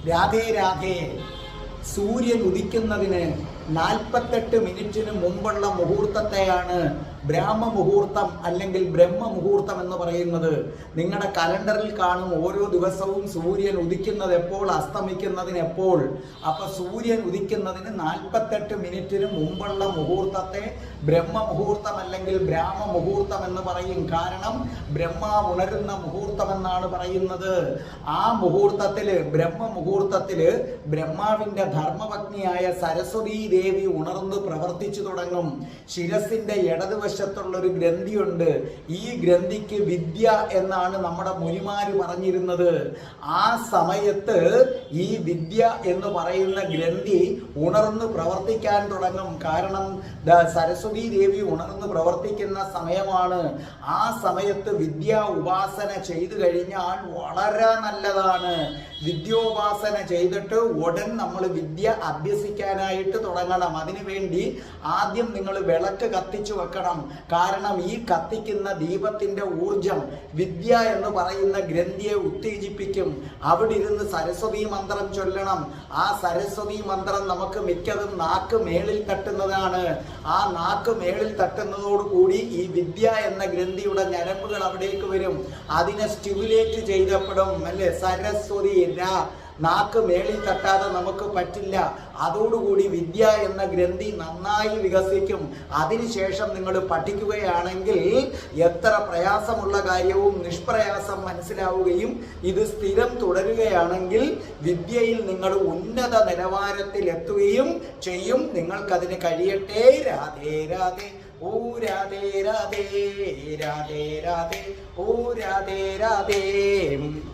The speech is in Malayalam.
രാധേ രാധേ. സൂര്യൻ ഉദിക്കുന്നതിന് 48 മിനിറ്റിന് മുമ്പുള്ള മുഹൂർത്തത്തെയാണ് ബ്രാഹ്മമുഹൂർത്തം അല്ലെങ്കിൽ ബ്രഹ്മമുഹൂർത്തം എന്ന് പറയുന്നത്. നിങ്ങളുടെ കലണ്ടറിൽ കാണും ഓരോ ദിവസവും സൂര്യൻ ഉദിക്കുന്നത് എപ്പോൾ, അസ്തമിക്കുന്നതിന് എപ്പോൾ. അപ്പൊ സൂര്യൻ ഉദിക്കുന്നതിന് 48 മിനിറ്റിന് മുമ്പുള്ള മുഹൂർത്തത്തെ ബ്രഹ്മമുഹൂർത്തം അല്ലെങ്കിൽ ബ്രാഹ്മമുഹൂർത്തം എന്ന് പറയും. കാരണം ബ്രഹ്മ ഉണരുന്ന മുഹൂർത്തം എന്നാണ് പറയുന്നത്. ആ മുഹൂർത്തത്തില്, ബ്രഹ്മമുഹൂർത്തത്തില് ബ്രഹ്മാവിന്റെ ധർമ്മപത്നിയായ സരസ്വതീ ദേവി ഉണർന്ന് പ്രവർത്തിച്ചു തുടങ്ങും. ശിരസിന്റെ ഇടതുവശത്തുള്ള ഒരു ഗ്രന്ഥിയുണ്ട്. ഈ ഗ്രന്ഥിക്ക് വിദ്യ എന്നാണ് നമ്മുടെ മുനിമാര് പറഞ്ഞിരുന്നത്. ആ സമയത്ത് ഈ വിദ്യ എന്ന് പറയുന്ന ഗ്രന്ഥി ഉണർന്ന് പ്രവർത്തിക്കാൻ തുടങ്ങും. കാരണം സരസ്വതീ ദേവി ഉണർന്ന് പ്രവർത്തിക്കുന്ന സമയമാണ്. ആ സമയത്ത് വിദ്യാ ഉപാസന ചെയ്തു കഴിഞ്ഞാൽ വളരെ നല്ലതാണ്. വിദ്യോപാസന ചെയ്തിട്ട് ഉടൻ നമ്മൾ വിദ്യ അഭ്യസിക്കാനായിട്ട് തുടങ്ങണം. അതിനുവേണ്ടി ആദ്യം നിങ്ങൾ വിളക്ക് കത്തിച്ചു വെക്കണം. കാരണം ഈ കത്തിക്കുന്ന ദീപത്തിന്റെ ഊർജം വിദ്യ എന്ന് പറയുന്ന ഗ്രന്ഥിയെ ഉത്തേജിപ്പിക്കും. അവിടെ ഇരുന്ന് സരസ്വതി മന്ത്രം ചൊല്ലണം. ആ സരസ്വതി മന്ത്രം നമുക്ക് മിക്കതും നാക്ക് മേളിൽ തട്ടുന്നതാണ്. ആ നാക്ക് മേളിൽ തട്ടുന്നതോടുകൂടി ഈ വിദ്യ എന്ന ഗ്രന്ഥിയുടെ ഞരമ്പുകൾ അവിടേക്ക് വരും. അതിനെ സ്റ്റിമുലേറ്റ് ചെയ്യപ്പെടും. അല്ലെ, സരസ്വതി നാക്ക് മേളിൽ തട്ടാതെ നമുക്ക് പറ്റില്ല. അതോടുകൂടി വിദ്യ എന്ന ഗ്രന്ഥി നന്നായി വികസിക്കും. അതിനുശേഷം നിങ്ങൾ പഠിക്കുകയാണെങ്കിൽ എത്ര പ്രയാസമുള്ള കാര്യവും നിഷ്പ്രയാസം മനസ്സിലാവുകയും ഇത് സ്ഥിരം തുടരുകയാണെങ്കിൽ വിദ്യയിൽ നിങ്ങൾ ഉന്നത നിലവാരത്തിൽ എത്തുകയും ചെയ്യും. നിങ്ങൾക്കതിന് കഴിയട്ടെ. രാധേ രാധേ. ഓ രാധേ രാധേ. രാധേ രാധേ. ഓ രാധേ രാധേ.